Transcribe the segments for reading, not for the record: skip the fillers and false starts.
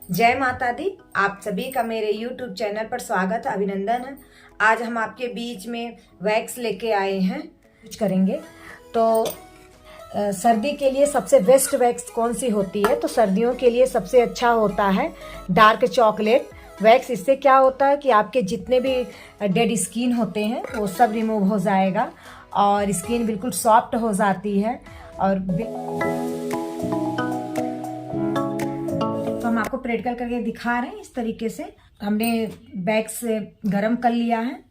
जय माता दी। आप सभी का मेरे YouTube चैनल पर स्वागत, अभिनंदन है। आज हम आपके बीच में वैक्स लेके आए हैं, कुछ करेंगे। तो सर्दी के लिए सबसे बेस्ट वैक्स कौन सी होती है? तो सर्दियों के लिए सबसे अच्छा होता है डार्क चॉकलेट वैक्स। इससे क्या होता है कि आपके जितने भी डेड स्किन होते हैं वो सब रिमूव हो जाएगा और स्किन बिल्कुल सॉफ्ट हो जाती है। और तो हम आपको प्रैक्टिकल करके दिखा रहे हैं। इस तरीके से हमने वैक्स गरम कर लिया है,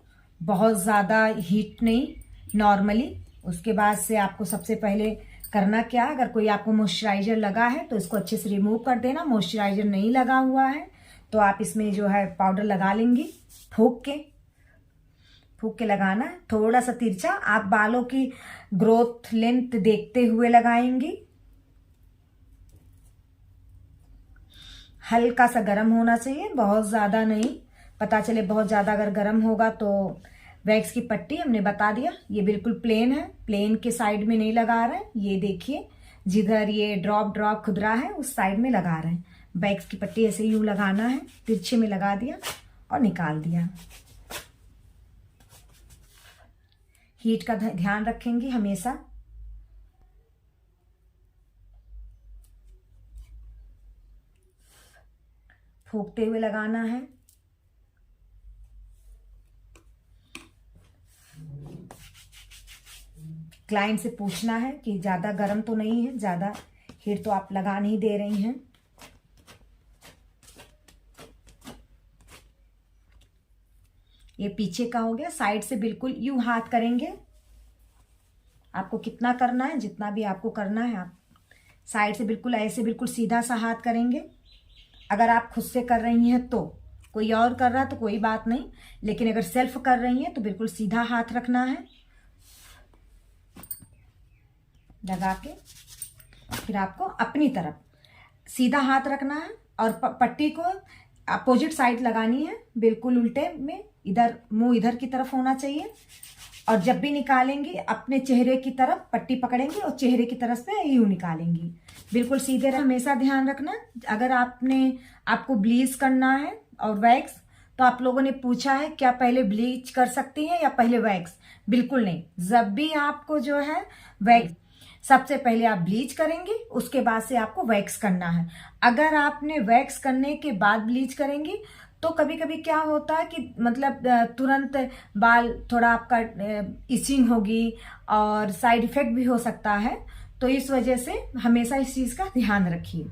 बहुत ज़्यादा हीट नहीं, नॉर्मली। उसके बाद से आपको सबसे पहले करना क्या है, अगर कोई आपको मॉइस्चराइजर लगा है तो इसको अच्छे से रिमूव कर देना। मॉइस्चराइजर नहीं लगा हुआ है तो आप इसमें जो है पाउडर लगा लेंगी, फूंक के लगाना है। थोड़ा सा तिरछा, आप बालों की ग्रोथ लेंथ देखते हुए लगाएंगी। हल्का सा गर्म होना चाहिए, बहुत ज़्यादा नहीं। पता चले बहुत ज़्यादा अगर गर्म होगा तो वैक्स की पट्टी हमने बता दिया, ये बिल्कुल प्लेन है, प्लेन के साइड में नहीं लगा रहे हैं। ये देखिए, जिधर ये ड्रॉप खुदरा है उस साइड में लगा रहे हैं। वैक्स की पट्टी ऐसे यूं लगाना है, तिरछे में लगा दिया और निकाल दिया। हीट का ध्यान रखेंगे हमेशा। फूंकते हुए लगाना है। क्लाइंट से पूछना है कि ज़्यादा गर्म तो नहीं है, ज़्यादा हीट तो आप लगा नहीं दे रही हैं। ये पीछे का हो गया। साइड से बिल्कुल यूं हाथ करेंगे। आपको कितना करना है, जितना भी आपको करना है, आप साइड से बिल्कुल ऐसे बिल्कुल सीधा सा हाथ करेंगे। अगर आप खुद से कर रही हैं तो, कोई और कर रहा है तो कोई बात नहीं, लेकिन अगर सेल्फ कर रही हैं तो बिल्कुल सीधा हाथ रखना है। लगा के फिर आपको अपनी तरफ सीधा हाथ रखना है और पट्टी को अपोजिट साइड लगानी है, बिल्कुल उल्टे में। इधर मुंह इधर की तरफ होना चाहिए। और जब भी निकालेंगे अपने चेहरे की तरफ पट्टी पकड़ेंगे और चेहरे की तरफ से यूं निकालेंगी, बिल्कुल सीधे। हमेशा ध्यान रखना, अगर आपको ब्लीच करना है और वैक्स, तो आप लोगों ने पूछा है क्या पहले ब्लीच कर सकती हैं या पहले वैक्स? बिल्कुल नहीं। जब भी आपको जो है वैक्स, सबसे पहले आप ब्लीच करेंगे, उसके बाद से आपको वैक्स करना है। अगर आपने वैक्स करने के बाद ब्लीच करेंगी तो कभी कभी क्या होता है कि मतलब तुरंत बाल थोड़ा आपका इचिंग होगी और साइड इफेक्ट भी हो सकता है। तो इस वजह से हमेशा इस चीज का ध्यान रखिए।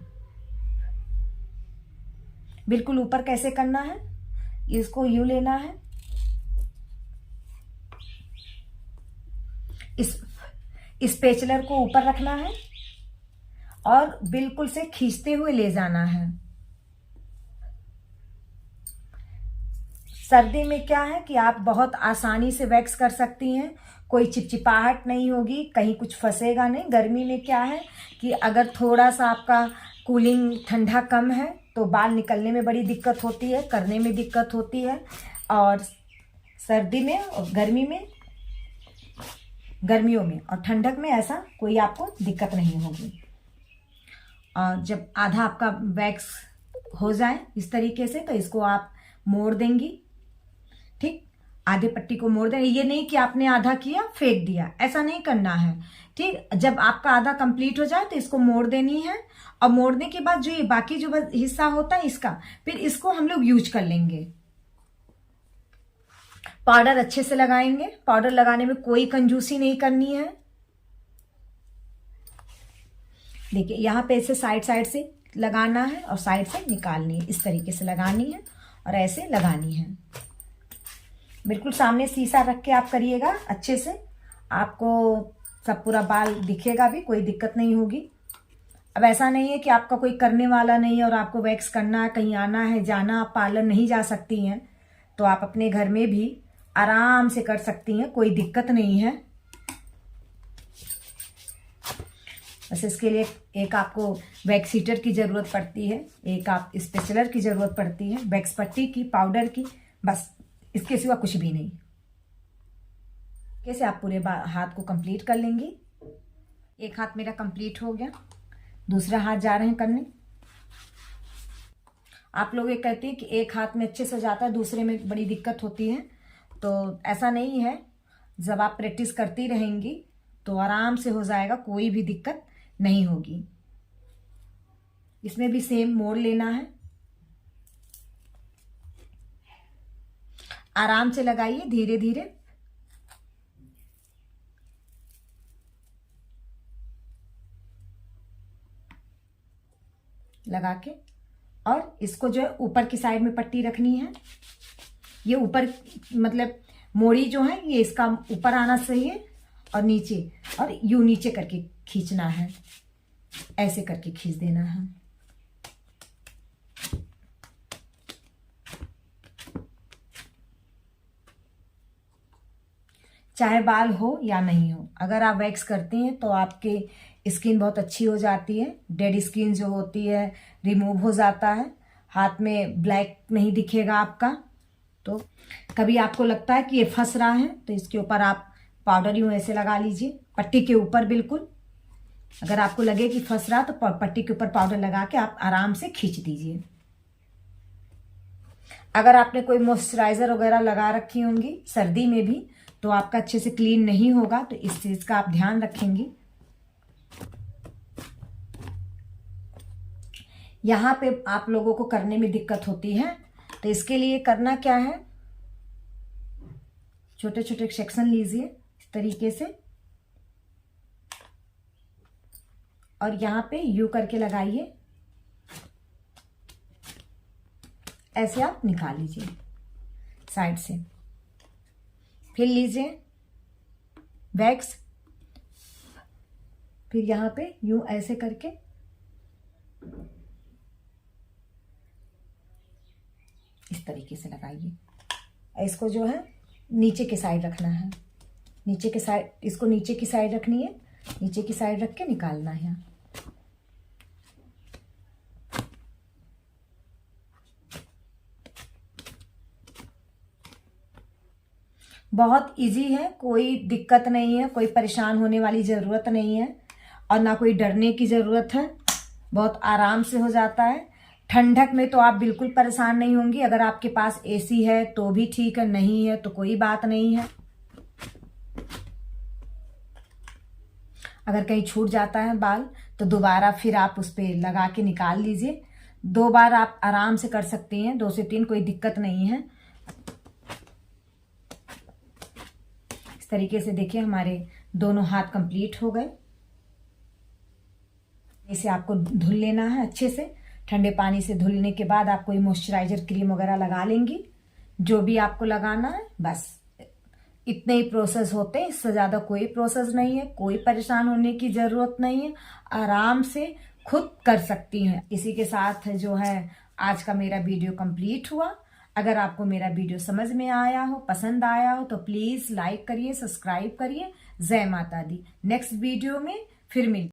बिल्कुल ऊपर कैसे करना है, इसको यूं लेना है, इस स्पेचुलर को ऊपर रखना है और बिल्कुल से खींचते हुए ले जाना है। सर्दी में क्या है कि आप बहुत आसानी से वैक्स कर सकती हैं, कोई चिपचिपाहट नहीं होगी, कहीं कुछ फंसेगा नहीं। गर्मी में क्या है कि अगर थोड़ा सा आपका कूलिंग ठंडा कम है तो बाल निकलने में बड़ी दिक्कत होती है, करने में दिक्कत होती है। और सर्दी में और गर्मियों में और ठंडक में ऐसा कोई आपको दिक्कत नहीं होगी। और जब आधा आपका वैक्स हो जाए इस तरीके से, तो इसको आप मोड़ देंगी। ठीक, आधे पट्टी को मोड़ दें। ये नहीं कि आपने आधा किया फेंक दिया, ऐसा नहीं करना है। ठीक, जब आपका आधा कंप्लीट हो जाए तो इसको मोड़ देनी है। और मोड़ने के बाद जो ये बाकी जो हिस्सा होता है इसका, फिर इसको हम लोग यूज कर लेंगे। पाउडर अच्छे से लगाएंगे। पाउडर लगाने में कोई कंजूसी नहीं करनी है। देखिए, यहाँ पे ऐसे साइड से लगाना है और साइड से निकालनी है। इस तरीके से लगानी है और ऐसे लगानी है। बिल्कुल सामने शीशा रख के आप करिएगा अच्छे से, आपको सब पूरा बाल दिखेगा भी, कोई दिक्कत नहीं होगी। अब ऐसा नहीं है कि आपका कोई करने वाला नहीं है और आपको वैक्स करना है, कहीं आना है जाना, आप पार्लर नहीं जा सकती हैं, तो आप अपने घर में भी आराम से कर सकती हैं, कोई दिक्कत नहीं है। बस इसके लिए एक आपको वैक्स हीटर की ज़रूरत पड़ती है, एक आप स्पेशलर की ज़रूरत पड़ती है, वैक्स पट्टी की, पाउडर की, बस इसके सिवा कुछ भी नहीं। कैसे आप पूरे हाथ को कंप्लीट कर लेंगी। एक हाथ मेरा कंप्लीट हो गया, दूसरा हाथ जा रहे हैं करने। आप लोग ये कहते हैं कि एक हाथ में अच्छे से हो जाता है, दूसरे में बड़ी दिक्कत होती है, तो ऐसा नहीं है। जब आप प्रैक्टिस करती रहेंगी तो आराम से हो जाएगा, कोई भी दिक्कत नहीं होगी। इसमें भी सेम मोड़ लेना है, आराम से लगाइए, धीरे धीरे। लगा के और इसको जो है ऊपर की साइड में पट्टी रखनी है। ये ऊपर मतलब मोड़ी जो है ये इसका ऊपर आना चाहिए और नीचे, और यूं नीचे करके खींचना है, ऐसे करके खींच देना है। चाहे बाल हो या नहीं हो, अगर आप वैक्स करते हैं तो आपके स्किन बहुत अच्छी हो जाती है। डेड स्किन जो होती है रिमूव हो जाता है, हाथ में ब्लैक नहीं दिखेगा आपका। तो कभी आपको लगता है कि ये फंस रहा है तो इसके ऊपर आप पाउडर यूं ऐसे लगा लीजिए, पट्टी के ऊपर बिल्कुल। अगर आपको लगे कि फंस रहा तो पट्टी के ऊपर पाउडर लगा के आप आराम से खींच दीजिए। अगर आपने कोई मॉइस्चराइजर वगैरह लगा रखी होंगी सर्दी में भी तो आपका अच्छे से क्लीन नहीं होगा, तो इस चीज का आप ध्यान रखेंगी। यहां पे आप लोगों को करने में दिक्कत होती है, तो इसके लिए करना क्या है, छोटे छोटे सेक्शन लीजिए इस तरीके से और यहां पे यू करके लगाइए, ऐसे आप निकाल लीजिए साइड से। फिर लीजिए वैक्स, फिर यहां पे यूं ऐसे करके इस तरीके से लगाइए। इसको जो है नीचे के साइड रखना है, नीचे के साइड, इसको नीचे की साइड रखनी है, नीचे की साइड रख के निकालना है। बहुत इजी है, कोई दिक्कत नहीं है, कोई परेशान होने वाली ज़रूरत नहीं है और ना कोई डरने की ज़रूरत है। बहुत आराम से हो जाता है। ठंडक में तो आप बिल्कुल परेशान नहीं होंगी। अगर आपके पास एसी है तो भी ठीक है, नहीं है तो कोई बात नहीं है। अगर कहीं छूट जाता है बाल तो दोबारा फिर आप उस पर लगा के निकाल लीजिए। 2 बार आप आराम से कर सकती हैं, 2 से 3, कोई दिक्कत नहीं है। इस तरीके से देखिए हमारे दोनों हाथ कंप्लीट हो गए। इसे आपको धुल लेना है अच्छे से। ठंडे पानी से धुलने के बाद आप कोई मॉइस्चराइजर क्रीम वगैरह लगा लेंगी, जो भी आपको लगाना है। बस इतने ही प्रोसेस होते हैं, इससे ज़्यादा कोई प्रोसेस नहीं है। कोई परेशान होने की ज़रूरत नहीं है, आराम से खुद कर सकती हैं। इसी के साथ जो है आज का मेरा वीडियो कंप्लीट हुआ। अगर आपको मेरा वीडियो समझ में आया हो, पसंद आया हो तो प्लीज़ लाइक करिए, सब्सक्राइब करिए। जय माता दी। नेक्स्ट वीडियो में फिर मिल